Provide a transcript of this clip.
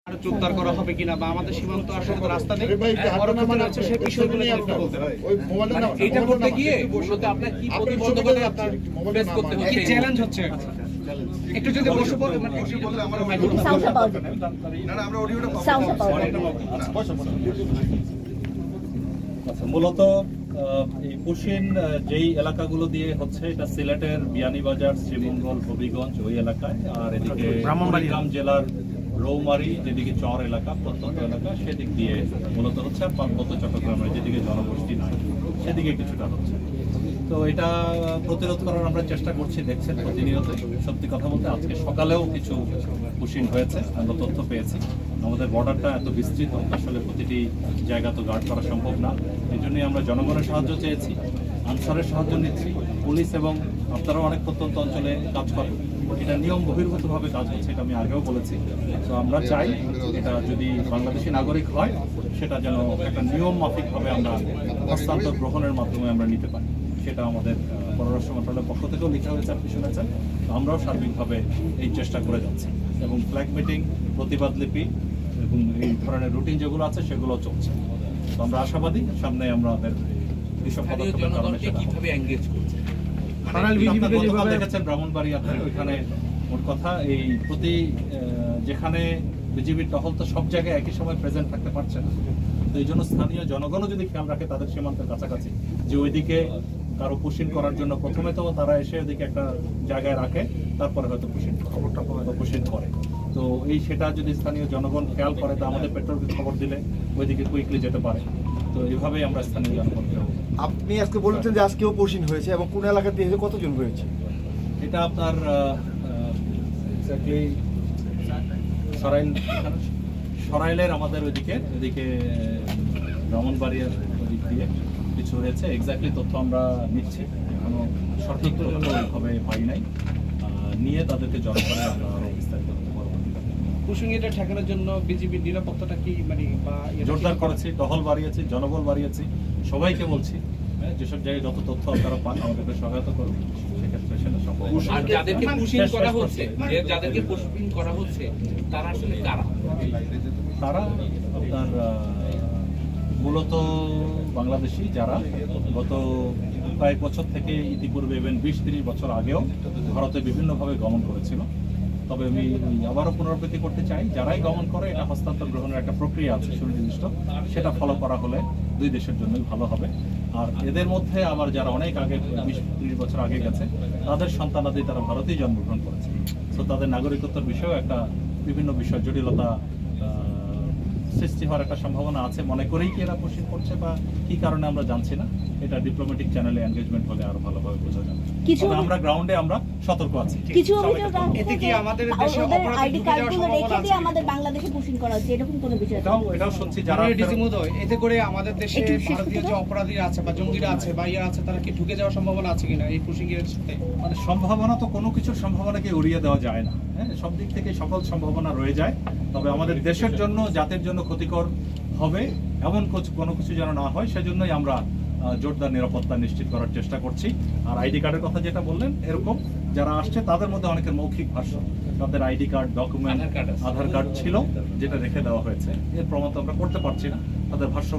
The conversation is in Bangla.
জোরদার করা হবে কিনা বা আমাদের সীমান্ত আসলে রাস্তা নেই আছে সেই বিষয়গুলো একটু বলতে হবে। এটা করতে গিয়ে মূলত আপনার কি প্রতিবন্ধকতা আপনার ফেস করতে হচ্ছে, কি চ্যালেঞ্জ হচ্ছে একটু যদি বসে বলে আমরা আমরা অডিওটা মূলত এই পুশিন যেই এলাকাগুলো দিয়ে হচ্ছে এটা সিলেটের বিয়ানীবাজার, শ্রীমঙ্গল, হবিগঞ্জ ওই এলাকায়, আর এদিকে ব্রাহ্মণবাড়িয়া জেলার রৌমারি যেদিকে চর এলাকা, প্রত্যন্ত এলাকা সেদিক দিয়ে মূলত হচ্ছে, আর পার্বত্য চট্টগ্রামের যেদিকে জনগোষ্ঠী নাই সেদিকে কিছুটা হচ্ছে। তো এটা প্রতিরোধ করার আমরা চেষ্টা করছি, দেখছেন প্রতিনিয়ত। সত্যি কথা বলতে আজকে সকালেও কিছু পুশিং হয়েছে, আমরা তথ্য পেয়েছি। আমাদের বর্ডারটা এত বিস্তৃত, আসলে প্রতিটি জায়গা তো গার্ড করা সম্ভব না। এই জন্যই আমরা জনগণের সাহায্য চেয়েছি, আনসারের সাহায্য নিচ্ছি, পুলিশ এবং আপনারাও অনেক প্রত্যন্ত অঞ্চলে কাজ করেন। এটা নিয়ম বহির্ভূতভাবে কাজ হচ্ছে, এটা আমি আগেও বলেছি। তো আমরা চাই এটা যদি বাংলাদেশি নাগরিক হয় সেটা যেন একটা নিয়ম মাফিকভাবে আমরা হস্তান্তর গ্রহণের মাধ্যমে আমরা নিতে পারি। সেটা আমাদের পররাষ্ট্র মন্ত্রণালয়ের পক্ষ থেকেও লেখা হয়েছে, আপনি শুনেছেন। আমরাও সার্বিকভাবে এই চেষ্টা করে যাচ্ছি এবং ফ্ল্যাগ মিটিং, প্রতিবাদ লিপি এবং এই ধরনের রুটিন যেগুলো আছে সেগুলো চলছে। তো আমরা আশাবাদী সামনে আমাদের এসব দেখেছেন ব্রাহ্মণবাড়িয়াতে, ওইখানে মোট কথা এই প্রতি যেখানে বিজিবির টহল তো সব জায়গায় একই সময় প্রেজেন্ট থাকতে পারছে না। তো এই জন্য স্থানীয় জনগণও যদি খেয়াল রাখে তাদের সীমান্তের কাছাকাছি, যে ওইদিকে কারো পুশিং করার জন্য প্রথমে তো তারা এসে ওইদিকে একটা জায়গায় রাখে, তারপরে হয়তো পুশিং করে। তো এই সেটা যদি স্থানীয় জনগণ খেয়াল করে, তো আমাদের পেট্রোলকে খবর দিলে ওইদিকে কুইকলি যেতে পারে। তো এইভাবেই আমরা স্থানীয় জনগণ। আপনি আজকে বলেছেন যে আজকেও পুশিং হয়েছে এবং কোন এলাকাতে এসে কতজন হয়েছে? এটা আপনার সরাইলের আমাদের ওইদিকে ব্রাহ্মণবাড়িয়ার ওদিক দিয়ে কিছু হয়েছে। এক্স্যাক্টলি তথ্য আমরা নিচ্ছি, এখনো সঠিক তথ্যভাবে পাই নাই। নিয়ে তাদেরকে জড়ো করে আমরা আরো বিস্তারিত পুশিং এটা ঠেকানোর জন্য বিজিবির নিরাপত্তাটা কি মানে জোরদার করেছি, টহল বাড়িয়েছি, জনবল বাড়িয়েছি। সবাইকে বলছি যেসব জায়গায় যত তথ্য আপনারা পান আমাদেরকে সহায়তা করুন, সেক্ষেত্রে সেটা সম্ভব। আর যাদেরকে পুশিং করা হচ্ছে, যাদেরকে পুশিং করা হচ্ছে তারা আসলে কারা? তারা আপনার মূলত বাংলাদেশি, যারা গত কয়েক বছর থেকে ইতিপূর্বে ইভেন 20-30 বছর আগেও ভারতে বিভিন্নভাবে গমন করেছিল। তবে আমি আবারও পুনরাবৃত্তি করতে চাই, যারাই গমন করে এটা হস্তান্তর গ্রহণের একটা প্রক্রিয়া আছে সুনির্দিষ্ট, সেটা ফলো করা হলে দুই দেশের জন্যই ভালো হবে। আর এদের মধ্যে আবার যারা অনেক আগে 20-30 বছর আগে গেছে, তাদের সন্তানাদি তারা ভারতেই জন্মগ্রহণ করেছে। তো তাদের নাগরিকত্বের বিষয়েও একটা বিভিন্ন বিষয় জটিলতা সৃষ্টি হওয়ার একটা সম্ভাবনা আছে। মনে করেই কি এরা পুশিং করছে বা কি কারণে আমরা জানছি না, এটা ডিপ্লোম্যাটিক চ্যানেলে এনগেজমেন্ট হলে আরো ভালোভাবে বোঝা যাবে। তবে আমরা গ্রাউন্ডে আমরা সতর্ক আছি। কিছু অভিযোগ এতে কি আমাদের দেশে অপরাধী আইডি কার্ডগুলো রেখে দিয়ে আমাদের বাংলাদেশে পুশিং করা হচ্ছে, এরকম কোনো বিষয়? এটাও শুনছি যারা এতে করে আমাদের দেশে ভারতীয় যে অপরাধীরা আছে বা জঙ্গিরা আছে বা ইয়ে আছে, তারা কি ঢুকে যাওয়ার সম্ভাবনা আছে কিনা এই পুশিং এর সাথে? মানে সম্ভাবনা তো কোনো কিছুর সম্ভাবনাকে উড়িয়ে দেওয়া যায় না। হ্যাঁ, সব দিক থেকে সকল সম্ভাবনা রয়ে যায়। তবে আমাদের দেশের জন্য, জাতির জন্য ক্ষতিকর হবে এমন কোনো কিছু যেন না হয়, সেজন্যই আমরা জোরদার নিরাপত্তা নিশ্চিত করার চেষ্টা করছি। আর আইডি কার্ডের কথা যেটা বললেন, এরকম যারা আসছে তাদের মধ্যে অনেকের মৌখিক ভাষ্য, তাদের আইডি কার্ড, ডকুমেন্ট, আধার কার্ড ছিল যেটা রেখে দেওয়া হয়েছে, এর প্রমাণ তো আমরা করতে পারছি না, তাদের ভাষ্য